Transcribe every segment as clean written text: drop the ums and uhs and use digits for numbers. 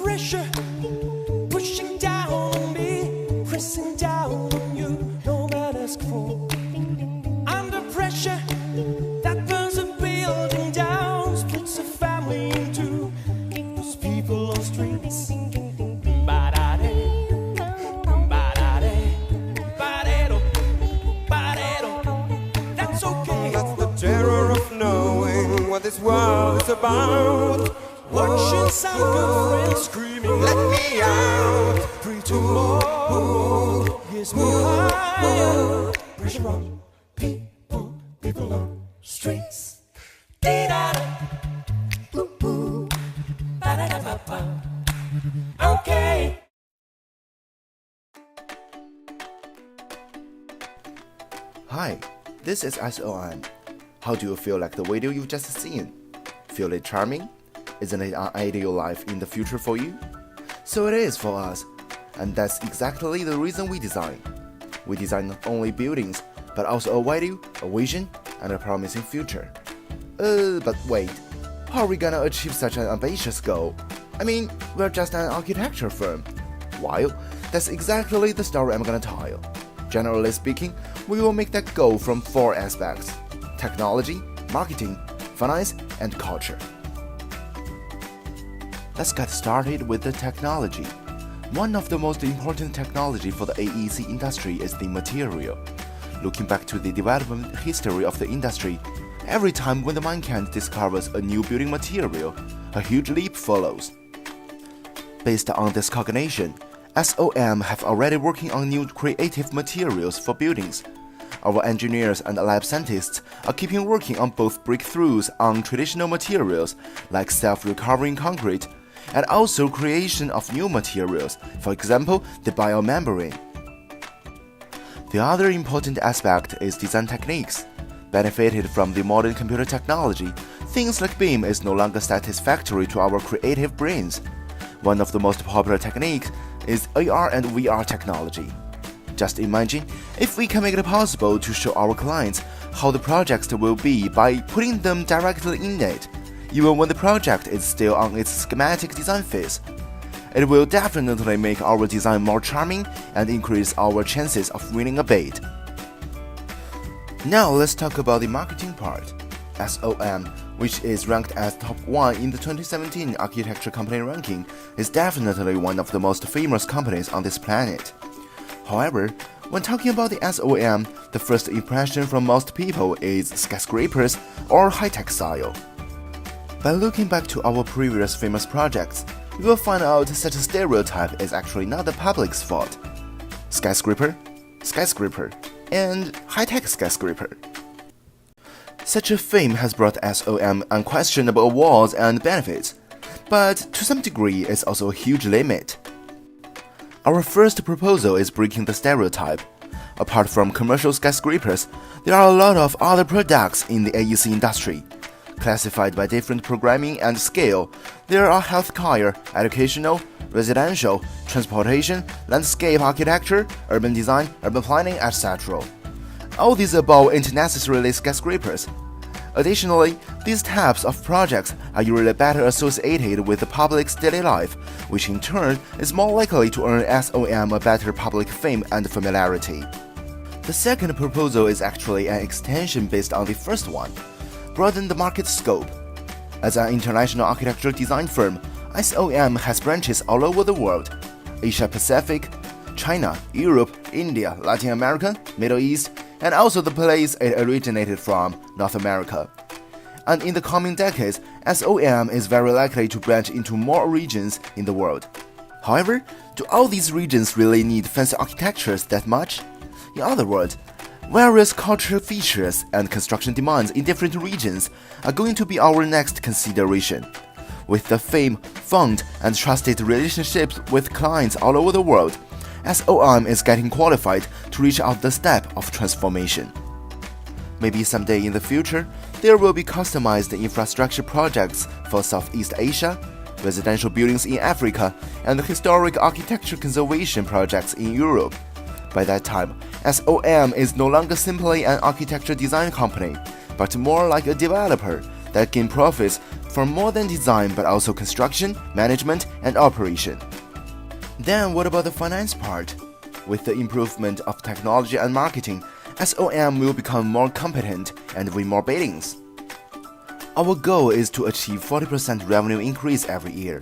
Pressure pushing down on me, pressing down on you, no man asked for. Under pressure that burns a building down, splits a family in two, puts people on streets. Ba-da-de, ba-da-de, ba-de-do, ba-de-do. That's okay. That's the terror of knowing what this world is about. Watching some good friends screaming, Let me out. free to more, yes, me higher. Pressure on people on streets. Dee-da-da, ooh, ba-da-da-ba-ba. Okay. Hi, this is SOM. How do you feel like the video you've just seen? Feel it charming? Isn't it an ideal life in the future for you? So it is for us, and that's exactly the reason we design. We design not only buildings, but also a value, a vision, and a promising future. But wait, how are we gonna achieve such an ambitious goal? I mean, we're just an architecture firm. Well, that's exactly the story I'm gonna tell. Generally speaking, we will make that goal from 4 aspects: technology, marketing, finance, and culture. Let's get started with the technology. One of the most important technology for the AEC industry is the material. Looking back to the development history of the industry, every time when the mankind discovers a new building material, a huge leap follows. Based on this cognition, SOM have already working on new creative materials for buildings. Our engineers and lab scientists are keeping working on both breakthroughs on traditional materials like self-recovering concrete, and also creation of new materials, for example, the biomembrane. The other important aspect is design techniques. Benefited from the modern computer technology, things like BIM is no longer satisfactory to our creative brains. One of the most popular techniques is AR and VR technology. Just imagine if we can make it possible to show our clients how the projects will be by putting them directly in it, even when the project is still on its schematic design phase. It will definitely make our design more charming and increase our chances of winning a bid. Now let's talk about the marketing part. SOM, which is ranked as top 1 in the 2017 Architecture Company ranking, is definitely one of the most famous companies on this planet. However, when talking about the SOM, the first impression from most people is skyscrapers or high-tech style. By looking back to our previous famous projects, you will find out such a stereotype is actually not the public's fault. Skyscraper, skyscraper, and high-tech skyscraper. Such a fame has brought SOM unquestionable awards and benefits, but to some degree it's also a huge limit. Our first proposal is breaking the stereotype. Apart from commercial skyscrapers, there are a lot of other products in the AEC industry. Classified by different programming and scale, there are healthcare, educational, residential, transportation, landscape architecture, urban design, urban planning, etc. All these above ain't necessarily skyscrapers. Additionally, these types of projects are usually better associated with the public's daily life, which in turn is more likely to earn SOM a better public fame and familiarity. The second proposal is actually an extension based on the first one. Broaden the market scope. As an international architectural design firm, SOM has branches all over the world: Asia Pacific, China, Europe, India, Latin America, Middle East, and also the place it originated from, North America. And in the coming decades, SOM is very likely to branch into more regions in the world. However, do all these regions really need fancy architectures that much? In other words, Various cultural features and construction demands in different regions are going to be our next consideration. With the fame, fund, and trusted relationships with clients all over the world, SOM is getting qualified to reach out the step of transformation. Maybe someday in the future, there will be customized infrastructure projects for Southeast Asia, residential buildings in Africa, and historic architecture conservation projects in Europe. By that time, SOM is no longer simply an architecture design company, but more like a developer that gain profits from more than design but also construction, management, and operation. Then what about the finance part? With the improvement of technology and marketing, SOM will become more competent and win more biddings. Our goal is to achieve 40% revenue increase every year.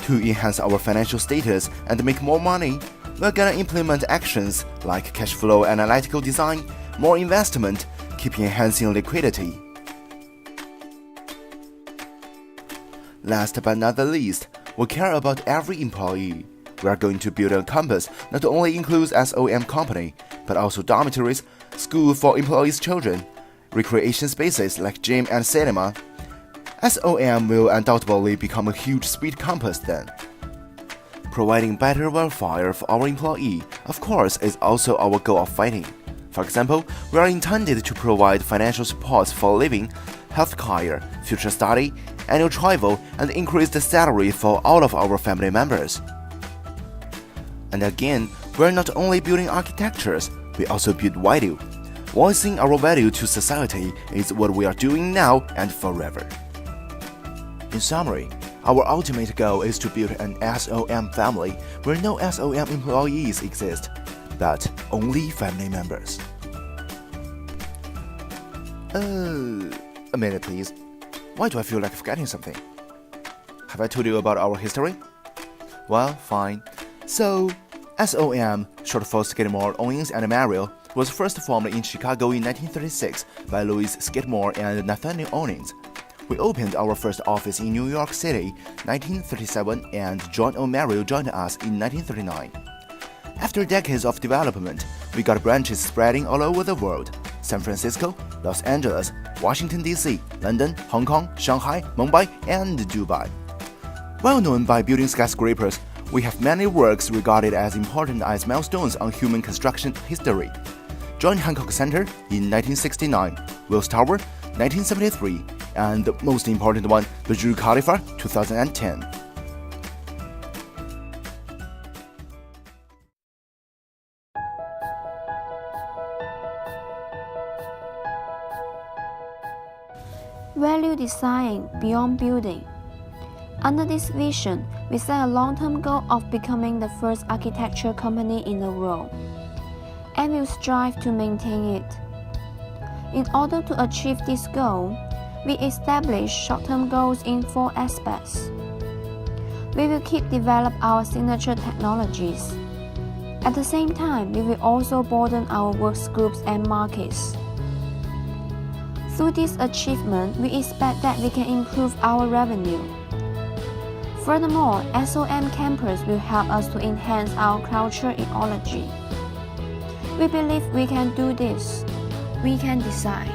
To enhance our financial status and make more money, we're gonna implement actions like cash flow analytical design, more investment, keep enhancing liquidity. Last but not the least, we care about every employee. We are going to build a campus not only includes SOM company, but also dormitories, school for employees' children, recreation spaces like gym and cinema. SOM will undoubtedly become a huge speed campus then. Providing better welfare for our employee, of course, is also our goal of fighting. For example, we are intended to provide financial support for living, healthcare, future study, annual travel, and increase the salary for all of our family members. And again, we're not only building architectures, we also build value. Voicing our value to society is what we are doing now and forever. In summary, our ultimate goal is to build an SOM family where no SOM employees exist, but only family members. A minute please. Why do I feel like forgetting something? Have I told you about our history? Well, fine. So, SOM, short for Skidmore, Owings and Merrill, was first formed in Chicago in 1936 by Louis Skidmore and Nathaniel Owings. We opened our first office in New York City 1937 and John O. Merrill joined us in 1939. After decades of development, we got branches spreading all over the world: San Francisco, Los Angeles, Washington D.C., London, Hong Kong, Shanghai, Mumbai, and Dubai. Well known by building skyscrapers, we have many works regarded as important as milestones on human construction history. John Hancock Center in 1969, Wills Tower 1973, and the most important one, Burj Khalifa 2010. Value design beyond building. Under this vision, we set a long-term goal of becoming the first architecture company in the world, and will strive to maintain it. In order to achieve this goal, we establish short-term goals in 4 aspects. We will keep develop our signature technologies. At the same time, we will also broaden our work groups and markets. Through this achievement, we expect that we can improve our revenue. Furthermore, SOM Campus will help us to enhance our cultural ecology. We believe we can do this. We can decide.